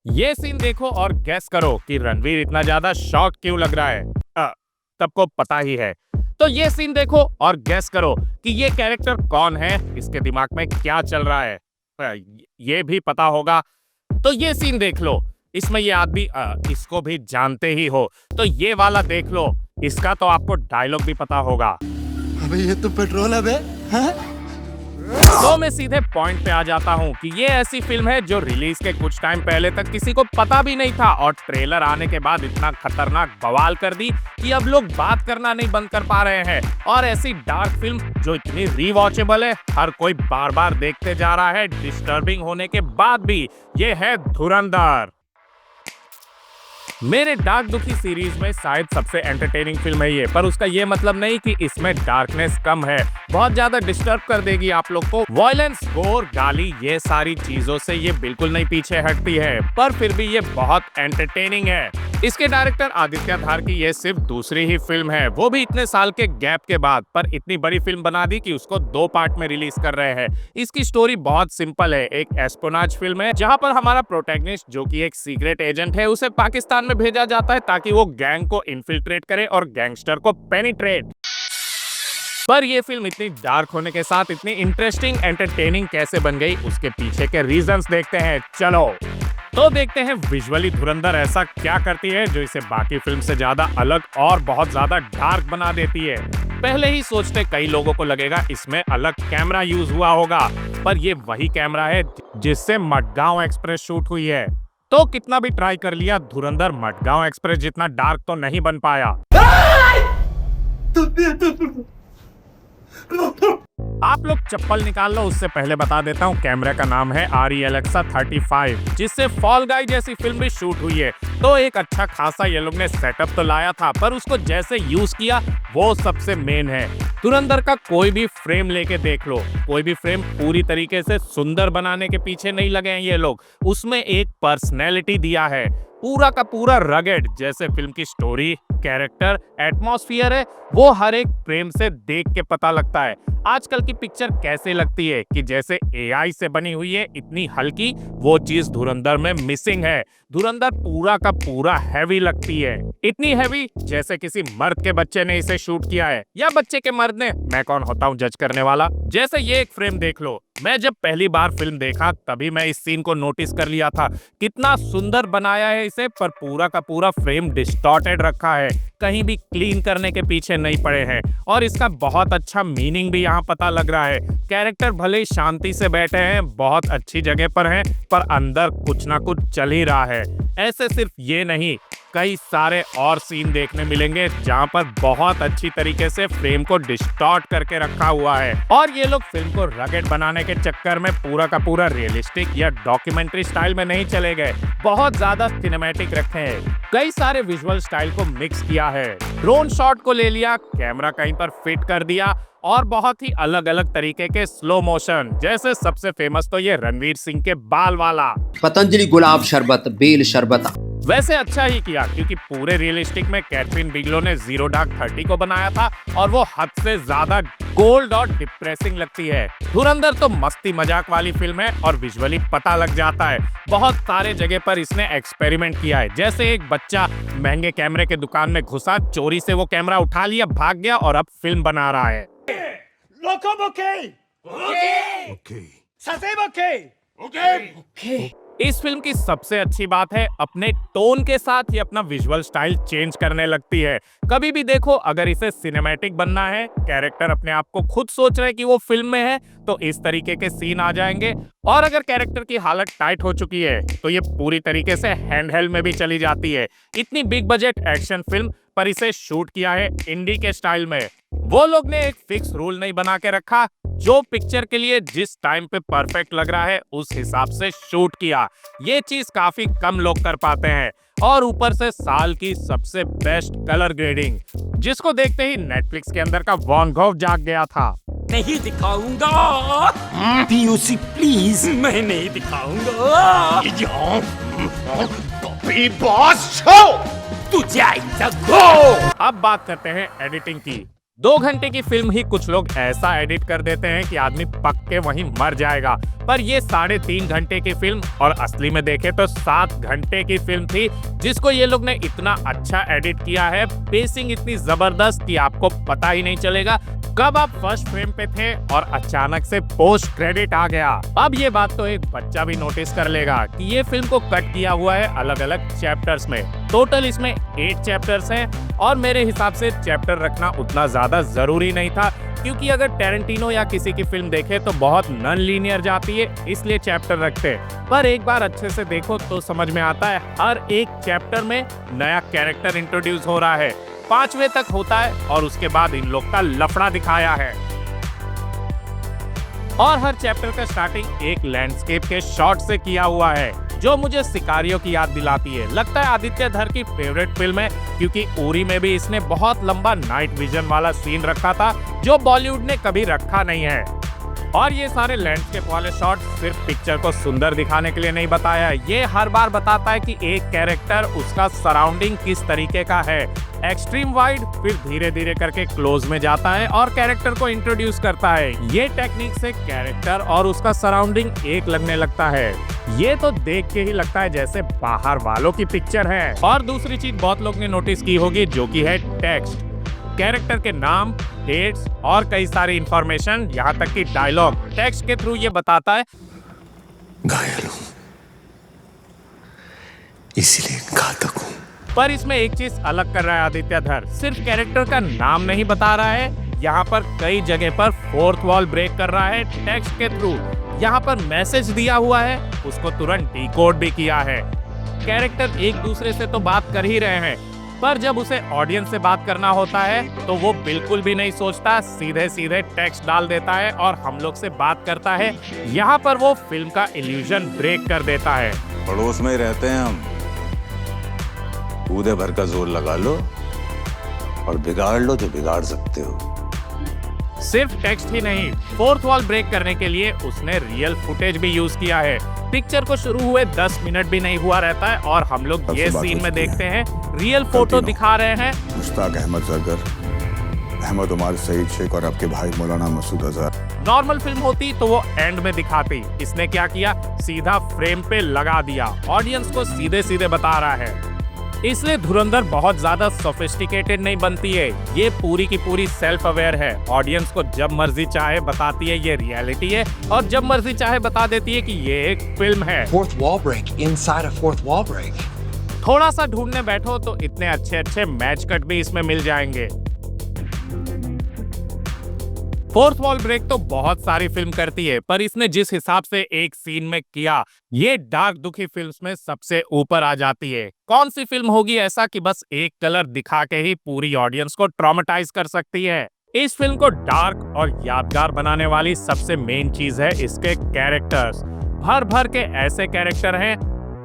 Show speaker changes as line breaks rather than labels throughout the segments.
ये सीन देखो और गैस करो कि रणवीर इतना ज्यादा शॉक क्यों लग रहा है। सबको पता ही है। तो ये सीन देखो और गैस करो कि ये कैरेक्टर कौन है, इसके दिमाग में क्या चल रहा है। ये भी पता होगा। तो ये सीन देख लो, इसमें ये आदमी इसको भी जानते ही हो। तो ये वाला देख लो, इसका तो आपको डायलॉग भी पता होगा।
अबे ये तो पेट्रोल है बे, हाँ?
तो मैं सीधे पॉइंट पे आ जाता हूँ कि ये ऐसी फिल्म है जो रिलीज के कुछ टाइम पहले तक किसी को पता भी नहीं था और ट्रेलर आने के बाद इतना खतरनाक बवाल कर दी कि अब लोग बात करना नहीं बंद कर पा रहे हैं। और ऐसी डार्क फिल्म जो इतनी रीवॉचेबल है, हर कोई बार बार देखते जा रहा है डिस्टर्बिंग होने के बाद भी, ये है धुरंधर। मेरे डार्क दुखी सीरीज में शायद सबसे एंटरटेनिंग फिल्म है ये, पर उसका ये मतलब नहीं कि इसमें डार्कनेस कम है। बहुत ज्यादा डिस्टर्ब कर देगी आप लोग को। वायलेंस, गोर, गाली, ये सारी चीजों से ये बिल्कुल नहीं पीछे हटती है, पर फिर भी ये बहुत एंटरटेनिंग है। इसके डायरेक्टर आदित्य धार की ये सिर्फ दूसरी ही फिल्म है, वो भी इतने साल के गैप के बाद, पर इतनी बड़ी फिल्म बना दी कि उसको 2 पार्ट में रिलीज कर रहे हैं। इसकी स्टोरी बहुत सिंपल है। एक एस्पोनाज फिल्म है जहां पर हमारा प्रोटैगनिस्ट, जो कि एक सीक्रेट एजेंट है, उसे पाकिस्तान में भेजा जाता है ताकि वो गैंग को इन्फिल्ट्रेट करे और गैंगस्टर को पेनिट्रेट। पर ये फिल्म इतनी डार्क होने के साथ इतनी इंटरेस्टिंग, एंटरटेनिंग कैसे बन गई, उसके पीछे के रीजंस देखते हैं। चलो तो देखते हैं विजुअली धुरंधर ऐसा क्या करती है जो इसे बाकी फिल्म से ज्यादा अलग और बहुत ज्यादा डार्क बना देती है। पहले ही सोचते कई लोगों को लगेगा इसमें अलग कैमरा यूज हुआ होगा, पर ये वही कैमरा है जिससे मडगांव एक्सप्रेस शूट हुई है। तो कितना भी ट्राई कर लिया, धुरंधर मडगांव एक्सप्रेस जितना डार्क तो नहीं बन पाया। आप लोग चप्पल निकाल लो, उससे पहले बता देता हूँ कैमरा का नाम है RE Alexa 35, जिससे फॉल गाय जैसी फिल्म भी शूट हुई है। तो एक अच्छा खासा ये लोग ने सेटअप तो लाया था, पर उसको जैसे यूज किया वो सबसे मेन है। धुरंधर का कोई भी फ्रेम लेके देख लो, कोई भी फ्रेम पूरी तरीके से सुंदर बनाने के पीछे नहीं लगे हैं ये लोग, उसमें एक पर्सनैलिटी दिया है। पूरा का पूरा रगेड, जैसे फिल्म की स्टोरी, कैरेक्टर, एटमॉस्फेयर है, वो हर एक फ्रेम से देख के पता लगता है। आजकल की पिक्चर कैसे लगती है कि जैसे AI से बनी हुई है, इतनी हल्की, वो चीज धुरंधर में मिसिंग है। धुरंधर पूरा का पूरा हैवी लगती है, इतनी हैवी जैसे किसी मर्द के बच्चे ने इसे शूट किया है, या बच्चे के मर्द ने, मैं कौन होता हूँ जज करने वाला। जैसे ये एक फ्रेम देख लो, मैं जब पहली बार फिल्म देखा तभी मैं इस सीन को नोटिस कर लिया था, कितना सुंदर बनाया है इसे, पर पूरा का पूरा फ्रेम डिस्टॉर्टेड रखा है, कहीं भी क्लीन करने के पीछे नहीं पड़े हैं। और इसका बहुत अच्छा मीनिंग भी यहाँ पता लग रहा है। कैरेक्टर भले ही शांति से बैठे हैं, बहुत अच्छी जगह पर हैं, पर अंदर कुछ ना कुछ चल ही रहा है। ऐसे सिर्फ ये नहीं, कई सारे और सीन देखने मिलेंगे जहां पर बहुत अच्छी तरीके से फ्रेम को डिस्टॉर्ट करके रखा हुआ है। और ये लोग फिल्म को रगेड बनाने के चक्कर में पूरा का पूरा रियलिस्टिक या डॉक्यूमेंट्री स्टाइल में नहीं चले गए, बहुत ज्यादा सिनेमैटिक रखे हैं। कई सारे विजुअल स्टाइल को मिक्स किया है, ड्रोन शॉट को ले लिया, कैमरा कहीं पर फिट कर दिया, और बहुत ही अलग अलग तरीके के स्लो मोशन, जैसे सबसे फेमस तो ये रणवीर सिंह के बाल वाला
पतंजलि गुलाब शरबत, बेल शरबत।
वैसे अच्छा ही किया, क्योंकि पूरे रियलिस्टिक में कैथरीन बिगलो ने जीरो डार्क 30 को बनाया था और वो हद से ज्यादा गोल्ड और डिप्रेसिंग लगती है। धुरंधर तो मस्ती मजाक वाली फिल्म है और विजुअली पता लग जाता है। बहुत सारे जगह पर इसने एक्सपेरिमेंट किया है, जैसे एक बच्चा महंगे कैमरे के दुकान में घुसा, चोरी से वो कैमरा उठा लिया, भाग गया और अब फिल्म बना रहा है। इस फिल्म की सबसे अच्छी बात है, अपने टोन के साथ ही अपना विजुअल स्टाइल चेंज करने लगती है। कभी भी देखो, अगर इसे सिनेमैटिक बनना है, कैरेक्टर अपने आप को खुद सोच रहे कि वो फिल्म में है, तो इस तरीके के सीन आ जाएंगे। और अगर कैरेक्टर की हालत टाइट हो चुकी है तो ये पूरी तरीके से हैंडहेल्ड में भी चली जाती है। इतनी बिग बजट एक्शन फिल्म, पर इसे शूट किया है इंडी के स्टाइल में। वो लोग ने एक फिक्स रूल नहीं बना के रखा, जो पिक्चर के लिए जिस टाइम पे परफेक्ट लग रहा है उस हिसाब से शूट किया। ये चीज काफी कम लोग कर पाते हैं। और ऊपर से साल की सबसे बेस्ट कलर ग्रेडिंग, जिसको देखते ही नेटफ्लिक्स के अंदर का वॉन गॉग जाग गया था।
नहीं दिखाऊंगा पीयूसी प्लीज, मैं नहीं दिखाऊंगा। बॉस शो तू जाएगा।
अब बात करते हैं एडिटिंग की। 2 घंटे की फिल्म ही कुछ लोग ऐसा एडिट कर देते हैं कि आदमी पक के वहीं मर जाएगा, पर ये 3.5 घंटे की फिल्म और असली में देखे तो 7 घंटे की फिल्म थी, जिसको ये लोग ने इतना अच्छा एडिट किया है, पेसिंग इतनी जबरदस्त कि आपको पता ही नहीं चलेगा कब आप फर्स्ट फ्रेम पे थे और अचानक से पोस्ट क्रेडिट आ गया। अब ये बात तो एक बच्चा भी नोटिस कर लेगा कि ये फिल्म को कट किया हुआ है अलग अलग चैप्टर्स में। टोटल इसमें 8 चैप्टर्स हैं और मेरे हिसाब से चैप्टर रखना उतना ज्यादा जरूरी नहीं था, क्योंकि अगर टैरेंटिनो या किसी की फिल्म देखे तो बहुत नॉन लीनियर जाती है, इसलिए चैप्टर रखते हैं। पर एक बार अच्छे से देखो तो समझ में आता है हर एक चैप्टर में नया कैरेक्टर इंट्रोड्यूस हो रहा है। 5वें तक होता है और उसके बाद इन लोग का लफड़ा दिखाया है। और हर चैप्टर का स्टार्टिंग एक लैंडस्केप के शॉट से किया हुआ है, जो मुझे सिकारियों की याद दिलाती है। लगता है आदित्य धर की फेवरेट फिल्म है, क्योंकि उरी में भी इसने बहुत लंबा नाइट विजन वाला सीन रखा था, जो बॉलीवुड ने कभी रखा नहीं है। और ये सारे लैंडस्केप वाले शॉट सिर्फ पिक्चर को सुंदर दिखाने के लिए नहीं बताया, ये हर बार बताता है कि एक कैरेक्टर, उसका सराउंडिंग किस तरीके का है। एक्सट्रीम वाइड, फिर धीरे धीरे करके क्लोज में जाता है और कैरेक्टर को इंट्रोड्यूस करता है। ये टेक्निक से कैरेक्टर और उसका सराउंडिंग एक लगने लगता है। ये तो देख के ही लगता है जैसे बाहर वालों की पिक्चर है। और दूसरी चीज बहुत लोग ने नोटिस की होगी, जो कि है टेक्स्ट। कैरेक्टर के नाम, डेट्स और कई सारी इंफॉर्मेशन, यहाँ तक कि डायलॉग टेक्स्ट के थ्रू ये बताता है।
घायल हूं, इसीलिए घातक हूं।
पर इसमें एक चीज अलग कर रहा है आदित्य धर, सिर्फ कैरेक्टर का नाम नहीं बता रहा है, यहाँ पर कई जगह पर फोर्थ वॉल ब्रेक कर रहा है टेक्स्ट के थ्रू। यहाँ पर मैसेज दिया हुआ है, उसको तुरंत डिकोड भी किया है। कैरेक्टर एक दूसरे से तो बात कर ही रहे हैं, पर जब उसे ऑडियंस से बात करना होता है तो वो बिल्कुल भी नहीं सोचता, सीधे सीधे टेक्स्ट डाल देता है और हम लोग से बात करता है। यहाँ पर वो फिल्म का इल्यूजन ब्रेक कर देता है।
पड़ोस में ही रहते हैं हम, कूदे भर का जोर लगा लो और बिगाड़ लो जो बिगाड़ सकते हो।
सिर्फ टेक्स्ट ही नहीं, फोर्थ वॉल ब्रेक करने के लिए उसने रियल फुटेज भी यूज किया है। पिक्चर को शुरू हुए 10 मिनट भी नहीं हुआ रहता है और हम लोग ये सीन में देखते हैं रियल फोटो दिखा रहे हैं।
मुश्ताक अहमद जरगर, अहमद उमर, सईद शेख और आपके भाई मौलाना मसूद अजहर।
नॉर्मल फिल्म होती तो वो एंड में दिखाती, इसने क्या किया, सीधा फ्रेम पे लगा दिया, ऑडियंस को सीधे सीधे बता रहा है। इसलिए धुरंधर बहुत ज्यादा सोफिस्टिकेटेड नहीं बनती है, ये पूरी की पूरी सेल्फ अवेयर है। ऑडियंस को जब मर्जी चाहे बताती है ये रियलिटी है, और जब मर्जी चाहे बता देती है कि ये एक फिल्म है।
Fourth wall break inside a fourth wall break.
थोड़ा सा ढूंढने बैठो तो इतने अच्छे अच्छे मैच कट भी इसमें मिल जाएंगे। फोर्थ वॉल ब्रेक तो बहुत सारी फिल्म करती है, पर इसने जिस हिसाब से एक सीन में किया, ये डार्क दुखी फिल्म्स में सबसे ऊपर आ जाती है। कौन सी फिल्म होगी ऐसा कि बस एक कलर दिखा के ही पूरी ऑडियंस को ट्रॉमेटाइज कर सकती है। इस फिल्म को डार्क और यादगार बनाने वाली सबसे मेन चीज है इसके कैरेक्टर्स। भर भर के ऐसे कैरेक्टर हैं,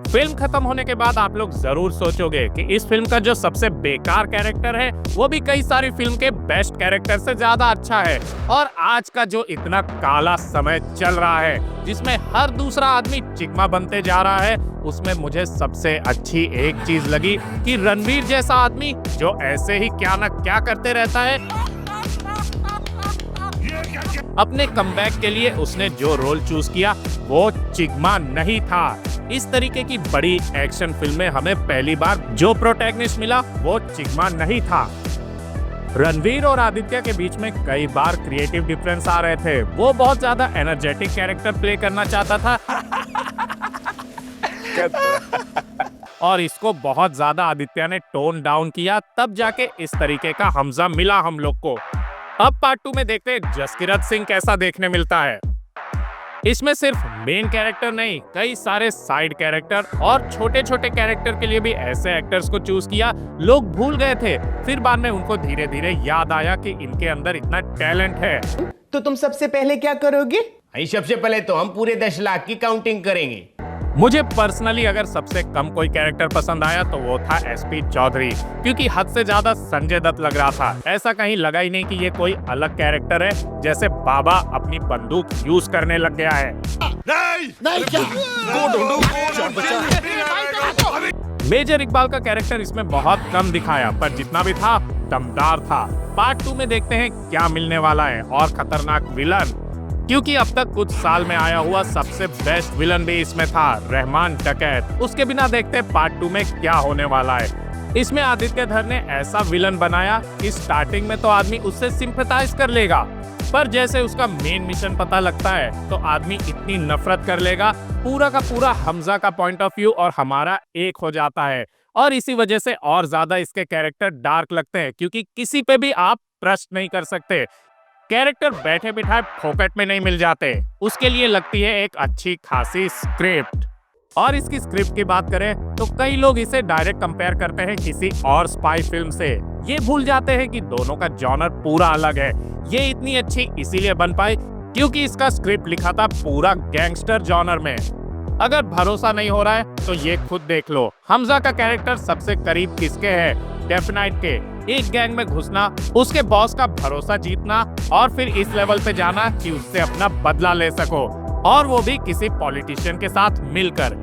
फिल्म खत्म होने के बाद आप लोग जरूर सोचोगे कि इस फिल्म का जो सबसे बेकार कैरेक्टर है वो भी कई सारी फिल्म के बेस्ट कैरेक्टर से ज्यादा अच्छा है। और आज का जो इतना काला समय चल रहा है, जिसमें हर दूसरा आदमी चिकमा बनते जा रहा है, उसमें मुझे सबसे अच्छी एक चीज लगी कि रणवीर जैसा आदमी जो ऐसे ही क्या न क्या करते रहता है, अपने कमबैक के लिए उसने जो रोल चूज किया वो चिकमा नहीं था। इस तरीके की बड़ी एक्शन फिल्म में हमें पहली बार जो प्रोटैगनिस्ट मिला वो चिकमा नहीं था। रणवीर और आदित्य के बीच में कई बार क्रिएटिव डिफरेंस आ रहे थे। वो बहुत ज्यादा एनर्जेटिक कैरेक्टर प्ले करना चाहता था और इसको बहुत ज्यादा आदित्य ने टोन डाउन किया, तब जाके इस तरीके का हमजा मिला हम लोग को। अब पार्ट 2 में देखते हैं जसकीरत सिंह कैसा देखने मिलता है। इसमें सिर्फ मेन कैरेक्टर नहीं, कई सारे साइड कैरेक्टर और छोटे छोटे कैरेक्टर के लिए भी ऐसे एक्टर्स को चूज किया लोग भूल गए थे, फिर बाद में उनको धीरे धीरे याद आया कि इनके अंदर इतना टैलेंट है।
तो तुम सबसे पहले क्या करोगे?
सबसे पहले तो हम पूरे 10 लाख की काउंटिंग करेंगे।
मुझे पर्सनली अगर सबसे कम कोई कैरेक्टर पसंद आया तो वो था एसपी चौधरी, क्योंकि हद से ज्यादा संजय दत्त लग रहा था। ऐसा कहीं लगा ही नहीं कि ये कोई अलग कैरेक्टर है, जैसे बाबा अपनी बंदूक यूज करने लग गया है। मेजर इकबाल का कैरेक्टर इसमें बहुत कम दिखाया, पर जितना भी था दमदार था। पार्ट 2 में देखते हैं क्या मिलने वाला है और खतरनाक विलन, क्योंकि अब तक कुछ साल में आया हुआ सबसे बेस्ट विलन भी इसमें था, रहमान डकैत। उसके बिना देखते हैं पार्ट 2 में क्या होने वाला है। इसमें आदित्य धर ने ऐसा विलन बनाया कि स्टार्टिंग में तो आदमी उससे सिंपैथाइज कर लेगा, पर जैसे उसका मेन मिशन पता लगता है तो आदमी इतनी नफरत कर लेगा, पूरा का पूरा हमजा का पॉइंट ऑफ व्यू और हमारा एक हो जाता है। और इसी वजह से और ज्यादा इसके कैरेक्टर डार्क लगते हैं, क्योंकि किसी पे भी आप ट्रस्ट नहीं कर सकते। कैरेक्टर बैठे बिठाए फोकट में नहीं मिल जाते, उसके लिए लगती है एक अच्छी खासी स्क्रिप्ट। और इसकी स्क्रिप्ट की बात करें तो कई लोग इसे डायरेक्ट कंपेयर करते हैं किसी और स्पाई फिल्म से। ये भूल जाते हैं कि दोनों का जॉनर पूरा अलग है। ये इतनी अच्छी इसीलिए बन पाई क्योंकि इसका स्क्रिप्ट लिखा था पूरा गैंगस्टर जॉनर में। अगर भरोसा नहीं हो रहा है तो ये खुद देख लो, हमजा का कैरेक्टर सबसे करीब किसके है? डेफ नाइट के। एक गैंग में घुसना, उसके बॉस का भरोसा जीतना और फिर इस लेवल पे जाना कि उससे अपना बदला ले सको, और वो भी किसी पॉलिटिशियन के साथ मिलकर।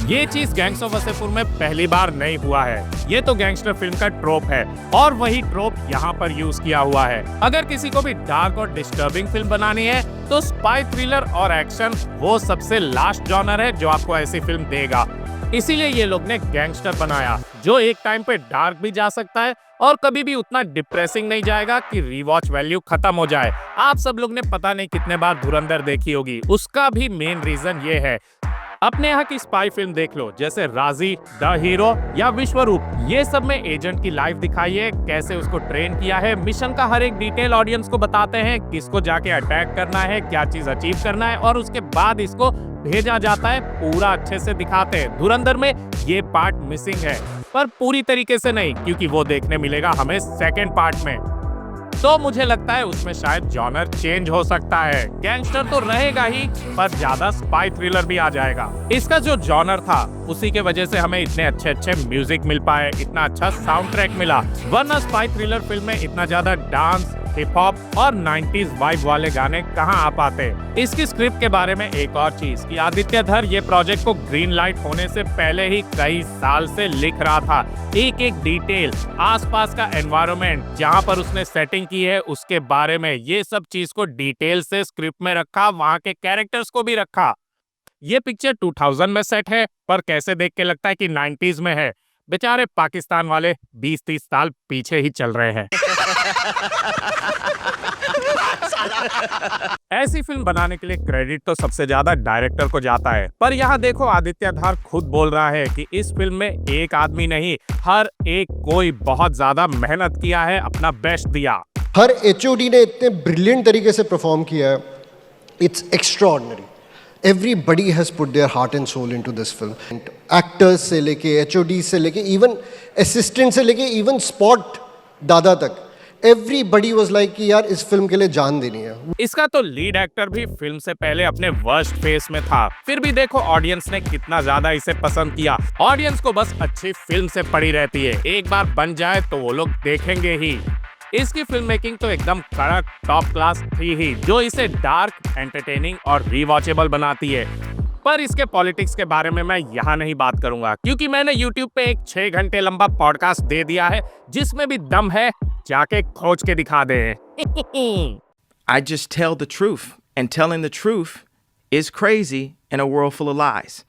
ये चीज गैंग्स ऑफ वासेपुर में पहली बार नहीं हुआ है। ये तो गैंगस्टर फिल्म का ट्रोप है और वही ट्रोप यहाँ पर यूज किया हुआ है। अगर किसी को भी डार्क और डिस्टर्बिंग फिल्म बनानी है तो स्पाई थ्रिलर और एक्शन वो सबसे लास्ट जॉनर है जो आपको ऐसी फिल्म देगा। इसीलिए ये लोग ने गैंगस्टर बनाया जो एक टाइम पे डार्क भी जा सकता है और कभी भी उतना डिप्रेसिंग नहीं जाएगा कि रीवॉच वैल्यू खत्म हो जाए। आप सब लोग ने पता नहीं कितने बार धुरंधर देखी होगी, उसका भी मेन रीजन ये है। अपने यहाँ की स्पाई फिल्म देख लो, जैसे राजी, द हीरो या विश्वरूप। ये सब में एजेंट की लाइफ दिखाई है, कैसे उसको ट्रेन किया है, मिशन का हर एक डिटेल ऑडियंस को बताते हैं, किसको जाके अटैक करना है, क्या चीज अचीव करना है और उसके बाद इसको भेजा जाता है, पूरा अच्छे से दिखाते हैं। धुरंधर में ये पार्ट मिसिंग है, पर पूरी तरीके से नहीं, क्योंकि वो देखने मिलेगा हमें सेकेंड पार्ट में। तो मुझे लगता है उसमें शायद जॉनर चेंज हो सकता है। गैंगस्टर तो रहेगा ही, पर ज्यादा स्पाई थ्रिलर भी आ जाएगा। इसका जो जॉनर था उसी के वजह से हमें इतने अच्छे अच्छे म्यूजिक मिल पाए, इतना अच्छा साउंड ट्रैक मिला, वरना स्पाई थ्रिलर फिल्म में इतना ज्यादा डांस, हिप हॉप और 90s वाइब वाले गाने कहाँ आ पाते। इसकी स्क्रिप्ट के बारे में एक और चीज कि आदित्य धर ये प्रोजेक्ट को ग्रीन लाइट होने से पहले ही कई साल से लिख रहा था। एक एक डिटेल, आसपास का एनवायरनमेंट जहाँ पर उसने सेटिंग की है उसके बारे में, ये सब चीज को डिटेल से स्क्रिप्ट में रखा, वहाँ के कैरेक्टर्स को भी रखा। ये पिक्चर 2000 में सेट है, पर कैसे देख के लगता है कि 90s में है। बेचारे पाकिस्तान वाले 20-30 साल पीछे ही चल रहे हैं। ऐसी फिल्म बनाने के लिए क्रेडिट तो सबसे ज्यादा डायरेक्टर को जाता है, पर यहाँ देखो आदित्य धर खुद बोल रहा है कि इस फिल्म में एक आदमी नहीं, हर एक कोई बहुत ज्यादा मेहनत किया है, अपना बेस्ट दिया।
हर HOD ने इतने ब्रिलियंट तरीके से परफॉर्म किया है, it's extraordinary. Everybody has put their heart and soul into this film. Actors से लेके HOD से लेके even assistant से लेके even spot दादा तक, everybody was like कि यार इस फिल्म के लिए जान देनी है।
इसका तो लीड एक्टर भी फिल्म से पहले अपने वर्स्ट फेस में था, फिर भी देखो ऑडियंस ने कितना ज्यादा इसे पसंद किया। ऑडियंस को बस अच्छी फिल्म से पड़ी रहती है, एक बार बन जाए तो वो लोग देखेंगे ही। इसकी फिल्म मेकिंग तो एकदम कड़क टॉप क्लास थी ही, जो इसे डार्क, एंटरटेनिंग और रीवॉचेबल बनाती है। पर इसके पॉलिटिक्स के बारे में मैं यहाँ नहीं बात करूंगा, क्योंकि मैंने YouTube पे एक 6 घंटे लंबा पॉडकास्ट दे दिया है, जिसमें भी दम है, जाके खोज के दिखा दे।
I just tell the truth, and telling the truth is crazy in a world full of lies.